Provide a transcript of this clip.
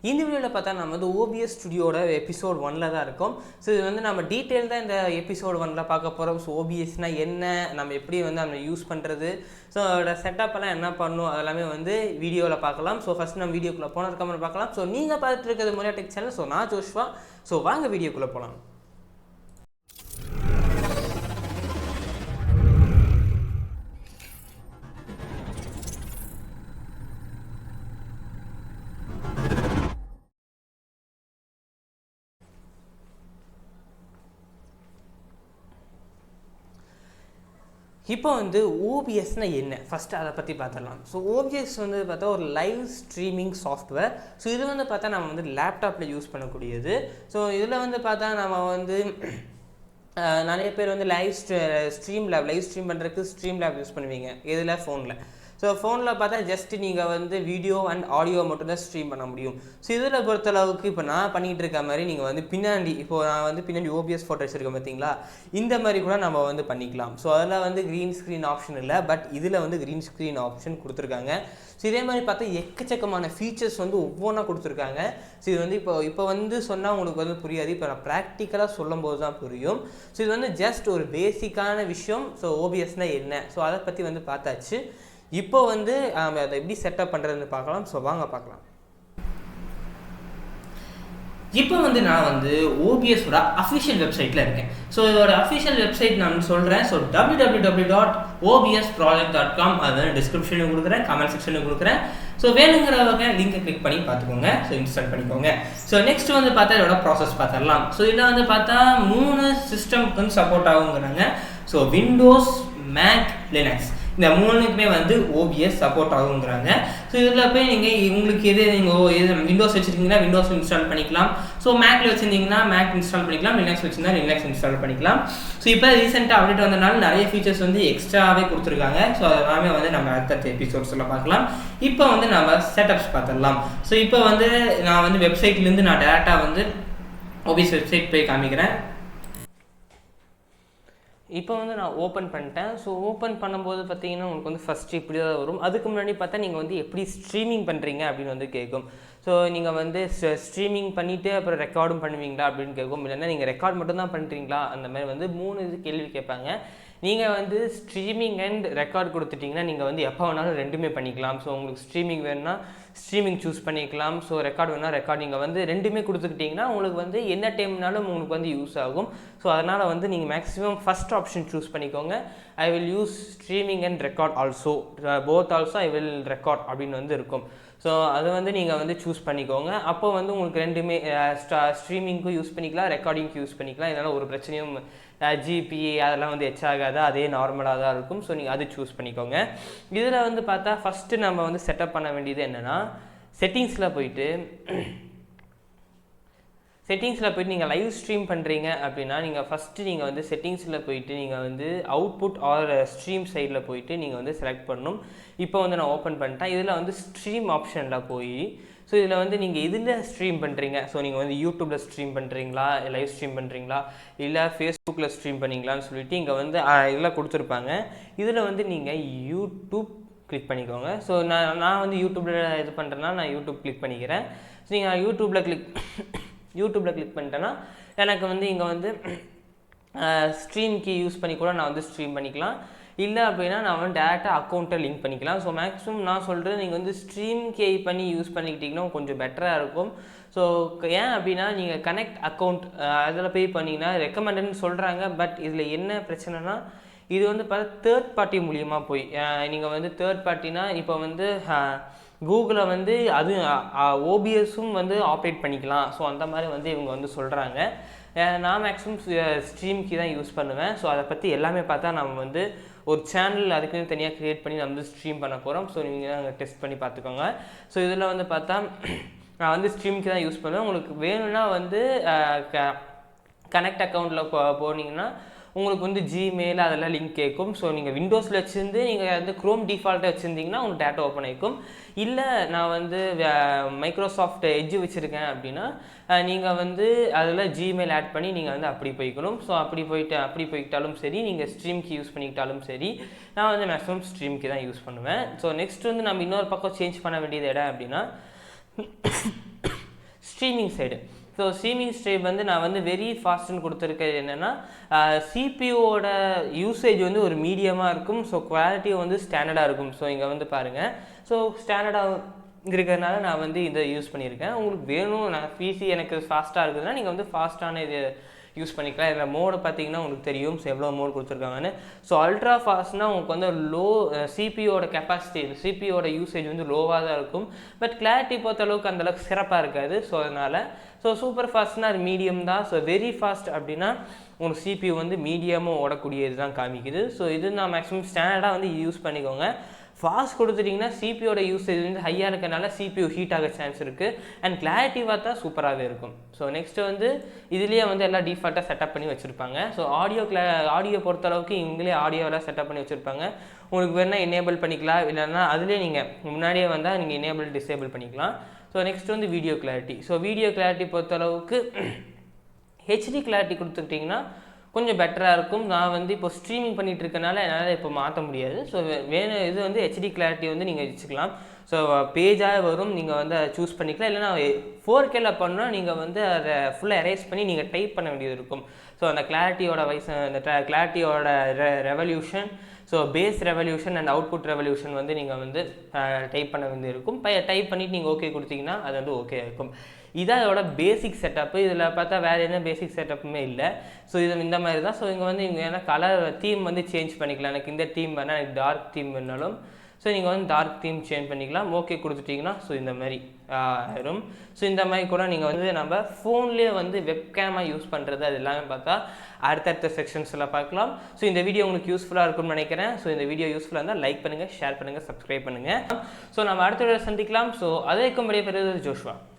இந்த வீடியோவில் பார்த்தா நம்ம வந்து OBS ஸ்டுடியோட எபிசோட் 1ல தான் இருக்கோம். ஸோ இது வந்து நம்ம டீட்டெயில் தான் இந்த எபிசோட் 1ல பார்க்க போகிறோம். ஸோ OBSனால் என்ன, நம்ம எப்படி வந்து நம்ம யூஸ் பண்ணுறது, ஸோ அதோட செட்டப்பெல்லாம் என்ன பண்ணணும், அதெல்லாமே வந்து வீடியோவில் பார்க்கலாம். ஸோ ஃபஸ்ட் நம்ம வீடியோக்குள்ளே போனதுக்கப்புறம் பார்க்கலாம். ஸோ நீங்கள் பார்த்துட்டு இருக்கிறது மொரியா டெக் சேனல். ஸோ நான் ஜோஷ்வா. ஸோ வாங்க வீடியோக்குள்ளே போகலாம். இப்போ வந்து ஓபிஎஸ்னால் என்ன, ஃபஸ்ட்டு அதை பற்றி பார்த்துடலாம். ஸோ OBS வந்து பார்த்தா ஒரு லைவ் ஸ்ட்ரீமிங் சாஃப்ட்வேர். ஸோ இது வந்து பார்த்தா நம்ம வந்து லேப்டாப்பில் யூஸ் பண்ணக்கூடியது. ஸோ இதில் வந்து பார்த்தா நம்ம வந்து நிறைய பேர் வந்து லைவ் ஸ்ட்ரீம் பண்ணுறதுக்கு ஸ்ட்ரீம் லேப் யூஸ் பண்ணுவீங்க. இதில் ஃபோனில். ஸோ ஃபோனில் பார்த்தா ஜஸ்ட்டு நீங்கள் வந்து வீடியோ அண்ட் ஆடியோ மட்டும்தான் ஸ்ட்ரீம் பண்ண முடியும். ஸோ இதில் பொறுத்தளவுக்கு இப்போ நான் பண்ணிகிட்டு இருக்க மாதிரி நீங்கள் வந்து பின்னாடி, இப்போது நான் வந்து பின்னாடி OBS ஃபோட்டோ வச்சுருக்கேன் பார்த்தீங்களா, இந்த மாதிரி கூட நம்ம வந்து பண்ணிக்கலாம். ஸோ அதில் வந்து க்ரீன் ஸ்க்ரீன் ஆப்ஷன் இல்லை, பட் இதில் வந்து க்ரீன் ஸ்க்ரீன் ஆப்ஷன் கொடுத்துருக்காங்க. ஸோ இதே மாதிரி பார்த்தா எக்கச்சக்கமான ஃபீச்சர்ஸ் வந்து ஒவ்வொன்றா கொடுத்துருக்காங்க. ஸோ இது வந்து இப்போ வந்து சொன்னால் உங்களுக்கு வந்து புரியாது, இப்போ நான் ப்ராக்டிக்கலாக சொல்லும் போது தான் புரியும். ஸோ இது வந்து ஜஸ்ட் ஒரு பேசிக்கான விஷயம். ஸோ OBSனால் என்ன, ஸோ அதை பற்றி வந்து பார்த்தாச்சு. இப்போ வந்து அதை எப்படி செட்டப் பண்ணுறதுன்னு பார்க்கலாம். ஸோ வாங்க பார்க்கலாம். இப்போ வந்து நான் வந்து OBSோட அஃபிஷியல் வெப்சைட்டில் இருக்கேன். ஸோ இதோட அஃபிஷியல் வெப்சைட் நான் சொல்கிறேன். ஸோ www.obsproject.com அது டிஸ்கிரிப்ஷனுக்கு கொடுக்குறேன், கமெண்ட் செக்ஷனுக்கு கொடுக்குறேன். ஸோ வேணுங்கிறவங்க லிங்கை கிளிக் பண்ணி பார்த்துக்கோங்க. ஸோ இன்ஸ்டால் பண்ணிக்கோங்க. ஸோ நெக்ஸ்ட் வந்து பார்த்தா இதோட ப்ராசஸ் பார்த்துடலாம். ஸோ இதில் வந்து பார்த்தா 3 சிஸ்டம்க்கு வந்து சப்போர்ட் ஆகுங்கிறாங்க. ஸோ விண்டோஸ், மேக், லினக்ஸ் இந்த 3க்குமே வந்து OBS சப்போர்ட் ஆகுங்கிறாங்க. ஸோ இதில் போய் நீங்கள் உங்களுக்கு எது விண்டோஸ் வச்சுருக்கீங்கன்னா விண்டோஸ் இன்ஸ்டால் பண்ணிக்கலாம். ஸோ மேக்கில் வச்சுருந்தீங்கன்னா மேக் இன்ஸ்டால் பண்ணிக்கலாம், லினக்ஸ் வச்சுருந்தா லினக்ஸ் இன்ஸ்டால் பண்ணிக்கலாம். ஸோ இப்போ ரீசெண்டாக அப்டேட் வந்தனால நிறைய ஃபீச்சர்ஸ் வந்து எக்ஸ்ட்ராவே கொடுத்துருக்காங்க. ஸோ அதெல்லாமே வந்து நம்ம அடுத்த எபிசோட்ஸில் பார்க்கலாம். இப்போ வந்து நம்ம செட்டப்ஸ் பார்த்துடலாம். ஸோ இப்போ வந்து நான் வந்து வெப்சைட்லேருந்து நான் டேரெக்டாக வந்து OBS வெப்சைட் போய் காமிக்கிறேன். இப்போ வந்து நான் ஓப்பன் பண்ணிட்டேன். ஸோ ஓப்பன் பண்ணும்போது பார்த்தீங்கன்னா உங்களுக்கு வந்து ஃபஸ்ட்டு இப்படி தான் வரும். அதுக்கு முன்னாடி பார்த்தா நீங்கள் வந்து எப்படி ஸ்ட்ரீமிங் பண்ணுறீங்க அப்படின்னு வந்து கேட்கும். ஸோ நீங்கள் வந்து ஸ்ட்ரீமிங் பண்ணிவிட்டு அப்புறம் ரெக்கார்டும் பண்ணுவீங்களா அப்படின்னு கேட்கும். இல்லைன்னா நீங்கள் ரெக்கார்ட் மட்டும் தான் பண்ணுறீங்களா, அந்த மாதிரி வந்து 3 கேள்வி கேட்பாங்க. நீங்கள் வந்து ஸ்ட்ரீமிங் அண்ட் ரெக்கார்ட் கொடுத்துட்டிங்கன்னா நீங்கள் வந்து எப்போ வேணாலும் ரெண்டுமே பண்ணிக்கலாம். ஸோ உங்களுக்கு ஸ்ட்ரீமிங் வேணும்னா ஸ்ட்ரீமிங் சூஸ் பண்ணிக்கலாம். ஸோ ரெக்கார்ட் வேணால் ரெக்கார்ட், நீங்கள் வந்து ரெண்டுமே கொடுத்துக்கிட்டிங்கன்னா உங்களுக்கு வந்து என்ன டைம்னாலும் உங்களுக்கு வந்து யூஸ் ஆகும். ஸோ அதனால் வந்து நீங்கள் மேக்ஸிமம் ஃபஸ்ட் ஆப்ஷன் சூஸ் பண்ணிக்கோங்க. I will use streaming and record also, both also I will record அப்படின்னு வந்து இருக்கும். ஸோ அது வந்து நீங்கள் வந்து சூஸ் பண்ணிக்கோங்க. அப்போ வந்து உங்களுக்கு ரெண்டுமே ஸ்ட்ரீமிங்க்கும் யூஸ் பண்ணிக்கலாம், ரெக்கார்டிங்க்கு யூஸ் பண்ணிக்கலாம். இதனால் ஒரு பிரச்சனையும் ஜிபி அதெல்லாம் வந்து ஆகாது, அதே நார்மலாக தான் இருக்கும். ஸோ நீங்கள் அது சூஸ் பண்ணிக்கோங்க. இதில் வந்து பார்த்தா ஃபஸ்ட்டு நம்ம வந்து செட்டப் பண்ண வேண்டியது என்னென்னா, செட்டிங்ஸில் போயிட்டு நீங்கள் லைவ் ஸ்ட்ரீம் பண்ணுறீங்க அப்படின்னா நீங்கள் ஃபஸ்ட்டு நீங்கள் வந்து செட்டிங்ஸில் போயிட்டு நீங்கள் வந்து அவுட்புட் ஆர் ஸ்ட்ரீம் சைடில் போயிட்டு நீங்கள் வந்து செலக்ட் பண்ணணும். இப்போ வந்து நான் ஓப்பன் பண்ணிட்டேன். இதில் வந்து ஸ்ட்ரீம் ஆப்ஷனில் போய் ஸோ இதில் வந்து நீங்கள் இதில் ஸ்ட்ரீம் பண்ணுறீங்க. ஸோ நீங்கள் வந்து யூடியூப்பில் ஸ்ட்ரீம் பண்ணுறீங்களா, லைவ் ஸ்ட்ரீம் பண்ணுறீங்களா, இல்லை ஃபேஸ்புக்கில் ஸ்ட்ரீம் பண்ணிங்களான்னு சொல்லிட்டு இங்கே வந்து இதெல்லாம் கொடுத்துருப்பாங்க. இதில் வந்து நீங்கள் யூடியூப் கிளிக் பண்ணிக்கோங்க. ஸோ நான் வந்து யூடியூப்பில் இது பண்ணுறேன்னா நான் யூடியூப் கிளிக் பண்ணிக்கிறேன். ஸோ நீங்கள் யூடியூப்பில் கிளிக் பண்ணிட்டேன்னா எனக்கு வந்து இங்கே வந்து ஸ்ட்ரீம் கீ யூஸ் பண்ணி கூட நான் வந்து ஸ்ட்ரீம் பண்ணிக்கலாம். இல்லை அப்படின்னா நான் வந்து டேரெக்டாக அக்கௌண்ட்டை லிங்க் பண்ணிக்கலாம். ஸோ மேக்ஸிமம் நான் சொல்கிறது நீங்கள் வந்து ஸ்ட்ரீம் கே பண்ணி யூஸ் பண்ணிக்கிட்டிங்கன்னா கொஞ்சம் பெட்டராக இருக்கும். ஸோ ஏன் அப்படின்னா நீங்கள் கனெக்ட் அக்கௌண்ட் அதில் பே பண்ணிங்கன்னா ரெக்கமெண்டட்னு சொல்கிறாங்க. பட் இதில் என்ன பிரச்சனைனா, இது வந்து பார்த்தா தேர்ட் பார்ட்டி மூலியமாக போய் நீங்கள் வந்து தேர்ட் பார்ட்டினா இப்போ வந்து கூகுளில் வந்து அது OBSும் வந்து ஆப்ரேட் பண்ணிக்கலாம். ஸோ அந்த மாதிரி வந்து இவங்க வந்து சொல்கிறாங்க. நான் மேக்ஸிமம் ஸ்ட்ரீம்க்கு தான் யூஸ் பண்ணுவேன். ஸோ அதை பற்றி எல்லாமே பார்த்தா நம்ம வந்து ஒரு சேனல் அதுக்குன்னு தனியாக க்ரியேட் பண்ணி நம்ம வந்து ஸ்ட்ரீம் பண்ண போகிறோம். ஸோ நீங்கள் அங்கே டெஸ்ட் பண்ணி பார்த்துக்கோங்க. ஸோ இதில் வந்து பார்த்தா நான் வந்து ஸ்ட்ரீம்க்கு தான் யூஸ் பண்ணுவேன். உங்களுக்கு வேணும்னா வந்து கனெக்ட் அக்கௌண்ட்டில் போனீங்கன்னா உங்களுக்கு வந்து ஜிமெயில் அதெல்லாம் லிங்க் கேட்கும். ஸோ நீங்கள் விண்டோஸில் வச்சுருந்து நீங்கள் வந்து க்ரோம் டிஃபால்ட்டாக வச்சுருந்தீங்கன்னா உங்களுக்கு டேட்டா ஓப்பன் ஆகிக்கும். இல்லை நான் வந்து மைக்ரோசாஃப்ட் எட்ஜ் வச்சுருக்கேன் அப்படின்னா நீங்கள் வந்து அதில் ஜிமெயில் ஆட் பண்ணி நீங்கள் வந்து அப்படி போய்க்கணும். ஸோ அப்படி போய்க்கிட்டாலும் சரி, நீங்கள் ஸ்ட்ரீம்க்கு யூஸ் பண்ணிக்கிட்டாலும் சரி, நான் வந்து மேக்ஸிமம் ஸ்ட்ரீம்க்கு தான் யூஸ் பண்ணுவேன். ஸோ நெக்ஸ்ட் வந்து நம்ம இன்னொரு பக்கம் சேஞ்ச் பண்ண வேண்டியது இடம் அப்படின்னா streaming side. So streaming stream வந்து நான் வந்து வெரி ஃபாஸ்ட்னு கொடுத்துருக்கிறது என்னென்னா சிபியூவோட யூசேஜ் வந்து ஒரு மீடியமாக இருக்கும். ஸோ குவாலிட்டியும் வந்து ஸ்டாண்டர்டாக இருக்கும். ஸோ இங்கே வந்து பாருங்கள், ஸோ ஸ்டாண்டர்டாக இருக்கிறதுனால நான் வந்து இதை யூஸ் பண்ணியிருக்கேன். உங்களுக்கு வேணும் நான் பிசி எனக்கு ஃபாஸ்ட்டாக இருக்குதுன்னா நீங்கள் வந்து ஃபாஸ்ட்டான இது யூஸ் பண்ணிக்கலாம். இதில் மோடு பார்த்தீங்கன்னா உங்களுக்கு தெரியும் ஸோ எவ்வளோ மோடு கொடுத்துருக்காங்கன்னு. ஸோ அல்ட்ரா ஃபாஸ்ட்னால் உங்களுக்கு வந்து லோ சிபியோட கெப்பாசிட்டி, சிபியோட யூசேஜ் வந்து லோவாக தான் இருக்கும். பட் கிளாரிட்டி பொறுத்தளவுக்கு அந்தளவுக்கு சிறப்பாக இருக்காது. ஸோ அதனால் ஸோ சூப்பர் ஃபாஸ்ட்னா அது மீடியம் தான். ஸோ வெரி ஃபாஸ்ட் அப்படின்னா உங்களுக்கு சிபியூ வந்து மீடியமாக ஓடக்கூடியது தான் காமிக்குது. ஸோ இது நான் மேக்ஸிமம் ஸ்டாண்டர்டாக வந்து யூஸ் பண்ணிக்கோங்க. ஃபாஸ்ட் கொடுத்துட்டிங்கன்னா சிபியோட யூசேஜ் வந்து ஹையாக இருக்கிறனால சிபியூ ஹீட் ஆக சான்ஸ் இருக்குது. அண்ட் கிளாரிட்டி பார்த்தா சூப்பராகவே இருக்கும். ஸோ நெக்ஸ்ட்டு வந்து இதுலேயே வந்து எல்லாம் டிஃபால்ட்டாக செட்டப் பண்ணி வச்சுருப்பாங்க. ஸோ ஆடியோ பொறுத்தளவுக்கு இவங்களே ஆடியோவெல்லாம் செட்டப் பண்ணி வச்சுருப்பாங்க. உங்களுக்கு வேணால் எனேபிள் பண்ணிக்கலாம், இல்லைன்னா அதுலேயே நீங்கள் முன்னாடியே வந்தால் நீங்கள் எனேபிள் டிசேபிள் பண்ணிக்கலாம். ஸோ நெக்ஸ்ட் வந்து video clarity. So video clarity பொறுத்தளவுக்கு ஹெச்டி கிளாரிட்டி கொடுத்துக்கிட்டிங்கன்னா கொஞ்சம் பெட்டராக இருக்கும். நான் வந்து இப்போ ஸ்ட்ரீமிங் பண்ணிகிட்டு இருக்கனால என்னால் இப்போ மாற்ற முடியாது. ஸோ வேணும் இது வந்து ஹெச்டி கிளாரிட்டி வந்து நீங்கள் வச்சுக்கலாம். ஸோ பேஜாக வரும், நீங்கள் வந்து அதை சூஸ் பண்ணிக்கலாம். இல்லைனா 4Kல பண்ணால் நீங்கள் வந்து அதை ஃபுல்லாக எரேஸ் பண்ணி நீங்கள் டைப் பண்ண வேண்டியது இருக்கும். ஸோ அந்த கிளாரிட்டியோட அந்த கிளாரிட்டியோட resolution, so base resolution and output resolution வந்து நீங்கள் வந்து டைப் பண்ண வேண்டியது இருக்கும். டைப் பண்ணிவிட்டு நீங்கள் ஓகே கொடுத்தீங்கன்னா அது வந்து ஓகே இருக்கும். இதோட பேசிக் செட்டப்பு. இதில் பார்த்தா வேறு என்ன பேசிக் செட்டப்புமே இல்லை. ஸோ இது இந்த மாதிரி தான். ஸோ இங்கே வந்து இங்கே ஏன்னா கலர் தீம் வந்து சேஞ்ச் பண்ணிக்கலாம். எனக்கு இந்த தீம் வேணால் எனக்கு டார்க் தீம் வேணாலும் ஸோ நீங்கள் வந்து டார்க் தீம் சேஞ்ச் பண்ணிக்கலாம். ஓகே கொடுத்துட்டிங்கன்னா ஸோ இந்த மாதிரி ஆயிரும். ஸோ இந்த மாதிரி கூட நீங்கள் வந்து நம்ம ஃபோன்லேயே வந்து வெப்கேமாக யூஸ் பண்ணுறது அது எல்லாமே பார்த்தா அடுத்தடுத்த செக்ஷன்ஸில் பார்க்கலாம். ஸோ இந்த வீடியோ உங்களுக்கு யூஸ்ஃபுல்லாக இருக்கும்னு நினைக்கிறேன். ஸோ இந்த வீடியோ யூஸ்ஃபுல்லாக இருந்தால் லைக் பண்ணுங்கள், ஷேர் பண்ணுங்கள், சப்ஸ்கிரைப் பண்ணுங்கள். ஸோ நம்ம அடுத்த வீடியோ சந்திக்கலாம். ஸோ அதை இருக்கும்படியே பெறுவது ஜோஷ்வா.